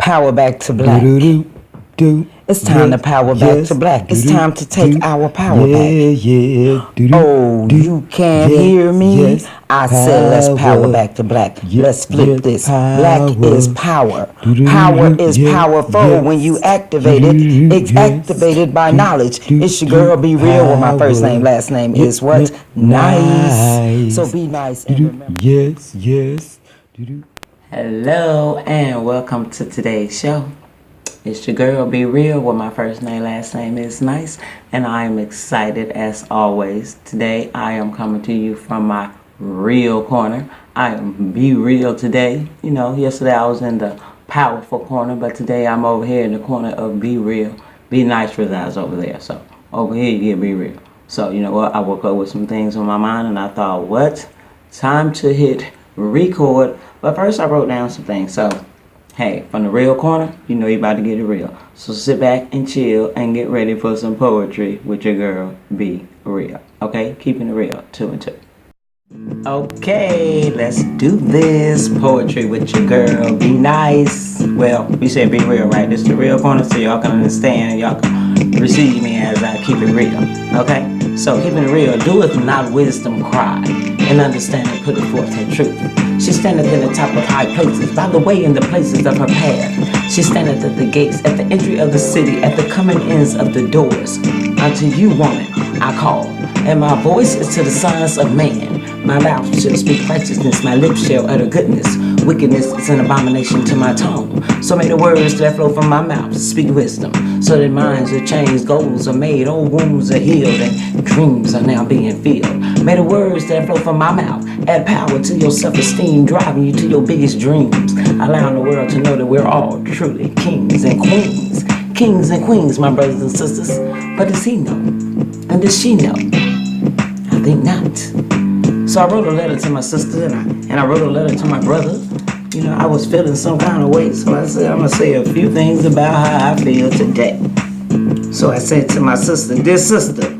Power back to black. It's time to power back to black. It's time to take our power back. Oh, you can't hear me? I said let's power back to black. Let's flip this. Black is power. Power is powerful when you activate it. It's activated by knowledge. It's your girl, Be Real, where my first name, last name is what? Nice. So be nice and remember. Yes. Hello and welcome to today's show. It's your girl, Be Real, where my first name, last name is Nice, and I am excited as always. Today I am coming to you from my real corner. I am Be Real today. You know, yesterday I was in the powerful corner, but today I'm over here in the corner of Be Real. Be Nice resides over there, so over here you get Be Real. So you know what, I woke up with some things on my mind and I thought, what? Time to hit record. But first I wrote down some things. So hey, from the real corner, you know you about to get it real. So sit back and chill and get ready for some poetry with your girl, Be Real. Okay? Keeping it real, 2 and 2. Okay, let's do this. Poetry with your girl, Be Nice. Well, we said Be Real, right? This is the real corner so y'all can understand. Y'all can receive me as I keep it real. Okay? So keeping it real, doeth not wisdom cry, and understanding put it forth in truth. She standeth in the top of high places, by the way in the places of her path. She standeth at the gates, at the entry of the city, at the coming ins of the doors. Unto you, woman, I call, and my voice is to the sons of man. My mouth shall speak righteousness, my lips shall utter goodness. Wickedness is an abomination to my tongue. So may the words that flow from my mouth speak wisdom, so that minds are changed, goals are made, old wounds are healed, and dreams are now being filled. May the words that flow from my mouth add power to your self-esteem, driving you to your biggest dreams, allowing the world to know that we're all truly kings and queens. Kings and queens, my brothers and sisters. But does he know? And does she know? I think not. So I wrote a letter to my sister and I wrote a letter to my brother. You know, I was feeling some kind of way, so I said I'm going to say a few things about how I feel today. So I said to my sister, dear sister,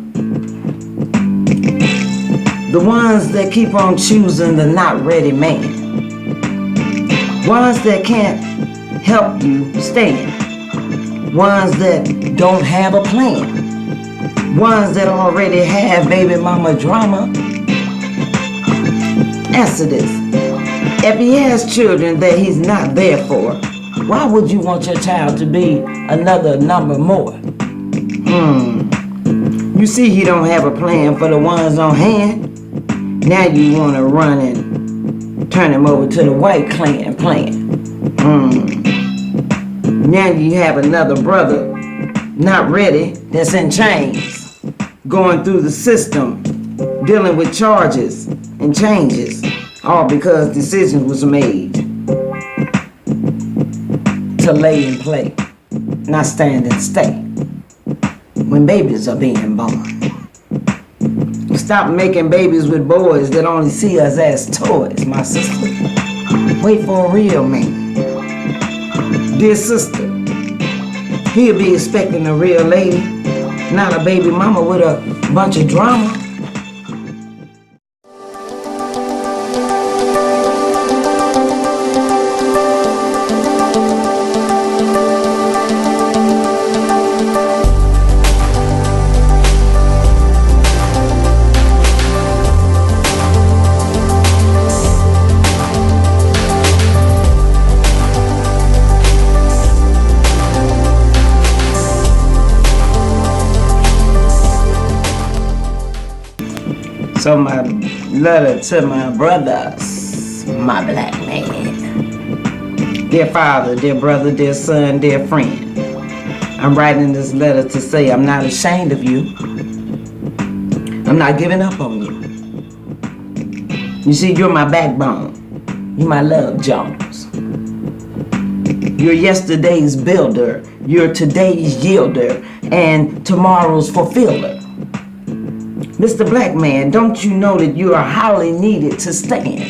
the ones that keep on choosing the not ready man, ones that can't help you stand, ones that don't have a plan, ones that already have baby mama drama, answer this. If he has children that he's not there for, why would you want your child to be another number more? You see he don't have a plan for the ones on hand. Now you want to run and turn him over to the white clan plan. Now you have another brother not ready that's in chains, going through the system, dealing with charges and changes, all because decisions was made to lay and play, not stand and stay when babies are being born. Stop making babies with boys that only see us as toys, my sister. Wait for a real man. Dear sister, he'll be expecting a real lady, not a baby mama with a bunch of drama. So my letter to my brothers, my black man. Dear father, dear brother, dear son, dear friend. I'm writing this letter to say I'm not ashamed of you. I'm not giving up on you. You see, you're my backbone. You're my love Jones. You're yesterday's builder. You're today's yielder and tomorrow's fulfiller. Mr. Black Man, don't you know that you are highly needed to stand?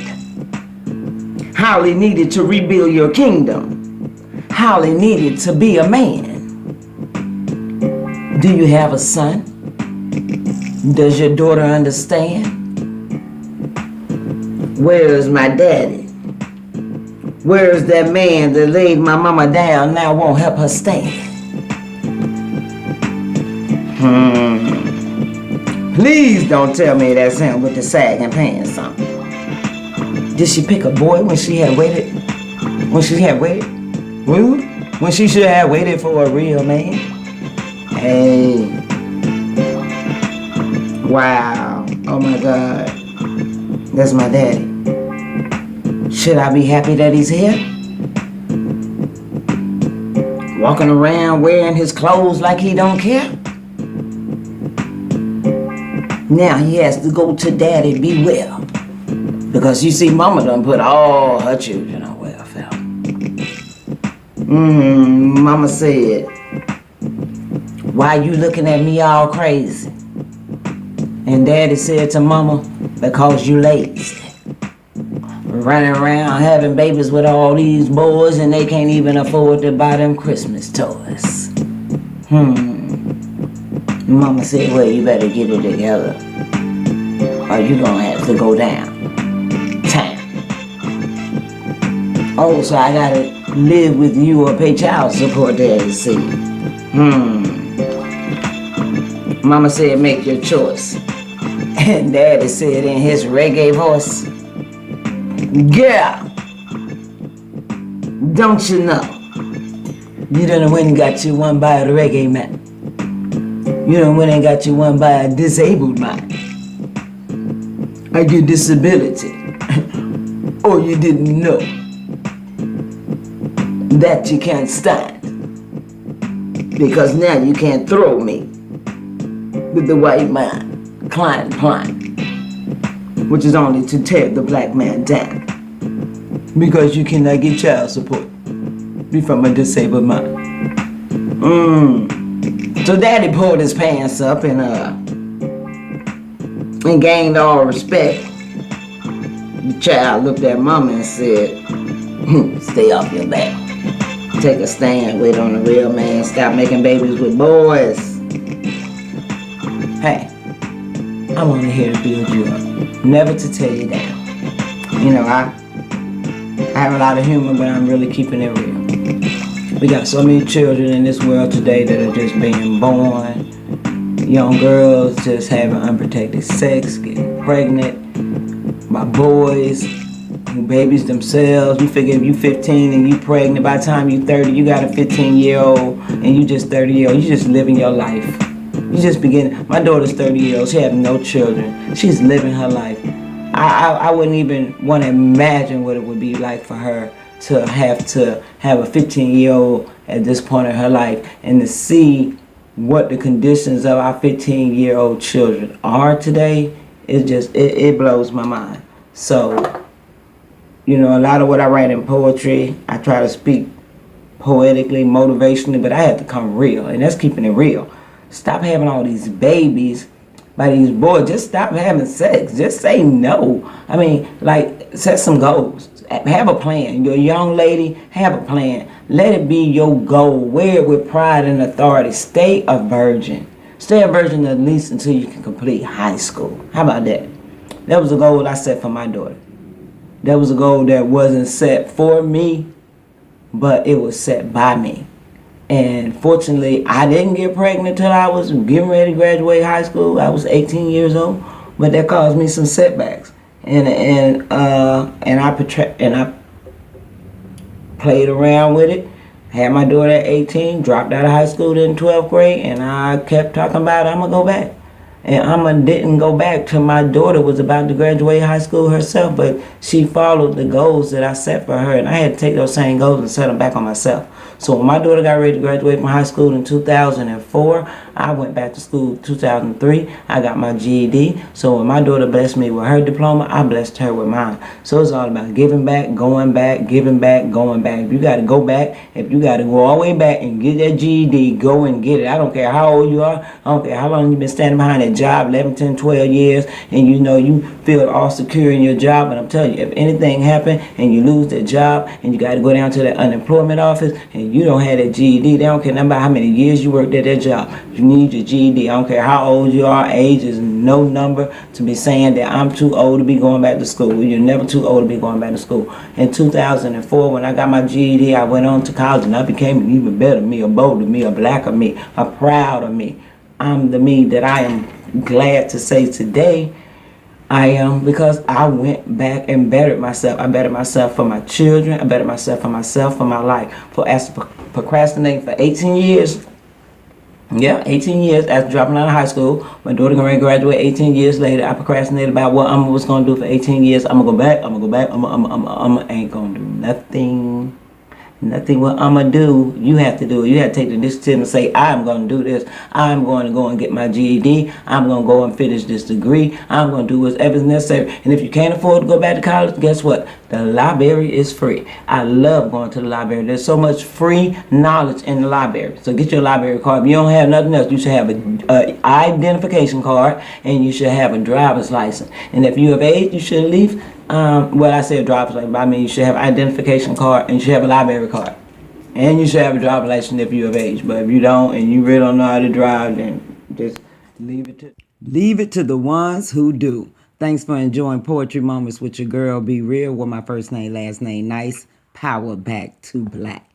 Highly needed to rebuild your kingdom. Highly needed to be a man. Do you have a son? Does your daughter understand? Where is my daddy? Where's that man that laid my mama down now won't help her stand? Please don't tell me that's him with the sagging pants on. Did she pick a boy when she had waited? When she had waited? When she should have waited for a real man? Hey. Wow. Oh my God. That's my daddy. Should I be happy that he's here? Walking around wearing his clothes like he don't care? Now he has to go to daddy be well. Because you see, mama done put all her children on welfare. Mama said, why you looking at me all crazy? And daddy said to mama, because you lazy. Running around having babies with all these boys and they can't even afford to buy them Christmas toys. Mama said, well, you better get it together or you gonna have to go downtown. Oh, so I gotta live with you or pay child support, daddy said. Mama said, make your choice. And daddy said in his reggae voice, girl, don't you know? You done went and got you one by a reggae man. You done went and got you one by a disabled man. Are you disability? Or you didn't know that you can't stand? Because now you can't throw me with the white man, Klein, which is only to tear the black man down. Because you cannot get child support be from a disabled man. So daddy pulled his pants up and gained all respect. The child looked at mama and said, stay off your back. Take a stand, wait on the real man, stop making babies with boys. Hey, I'm only here to build you up, never to tear you down. You know, I have a lot of humor, but I'm really keeping it real. We got so many children in this world today that are just being born. Young girls just having unprotected sex, getting pregnant by boys who babies themselves. You figure if you 15 and you pregnant, by the time you 30, you got a 15-year-old and you just 30-year-old. You just living your life. You just beginning. My daughter's 30 years old. She has no children. She's living her life. I wouldn't even want to imagine what it would be like for her to have a 15-year-old at this point in her life and to see what the conditions of our 15-year-old children are today. It blows my mind. So, you know, a lot of what I write in poetry, I try to speak poetically, motivationally, but I have to come real, and that's keeping it real. Stop having all these babies by these boys. Just stop having sex. Just say no. I mean, like, set some goals. Have a plan. You're a young lady, have a plan. Let it be your goal. Wear it with pride and authority. Stay a virgin. Stay a virgin at least until you can complete high school. How about that? That was a goal I set for my daughter. That was a goal that wasn't set for me, but it was set by me. And fortunately, I didn't get pregnant till I was getting ready to graduate high school. I was 18 years old, but that caused me some setbacks. And I played around with it. Had my daughter at 18, dropped out of high school in 12th grade, and I kept talking about I'm gonna go back. And didn't go back till my daughter was about to graduate high school herself, but she followed the goals that I set for her, and I had to take those same goals and set them back on myself. So when my daughter got ready to graduate from high school in 2004, I went back to school in 2003. I got my GED. So when my daughter blessed me with her diploma, I blessed her with mine. So it's all about giving back, going back, giving back, going back. If you got to go back, if you got to go all the way back and get that GED, go and get it. I don't care how old you are. I don't care how long you've been standing behind that job, 11, 10, 12 years, and you know you feel all secure in your job. But I'm telling you, if anything happened and you lose that job and you got to go down to that unemployment office and you don't have that GED, they don't care nothing about how many years you worked at that job. You need your GED. I don't care how old you are. Age is no number to be saying that I'm too old to be going back to school. You're never too old to be going back to school. In 2004, when I got my GED, I went on to college and I became an even better me, a bolder me, a blacker me, a prouder me. I'm the me that I am glad to say today I am, because I went back and bettered myself. I bettered myself for my children. I bettered myself, for my life. For after procrastinating for 18 years. Yeah, 18 years after dropping out of high school. My daughter going to graduate 18 years later. I procrastinated about what I was going to do for 18 years. I'm going to go back. I'm ain't going to do nothing. Nothing what I'm going to do, you have to do it. You have to take the initiative and say, I'm going to do this. I'm going to go and get my GED. I'm going to go and finish this degree. I'm going to do whatever's necessary. And if you can't afford to go back to college, guess what? The library is free. I love going to the library. There's so much free knowledge in the library. So get your library card. If you don't have nothing else, you should have an identification card and you should have a driver's license. And if you have age, you should leave. Well, I said driver's license, but I mean you should have an identification card and you should have a library card. And you should have a driver's license if you're of age. But if you don't and you really don't know how to drive, then just leave it to the ones who do. Thanks for enjoying Poetry Moments with your girl, Be Real, with my first name, last name, Nice. Power back to black.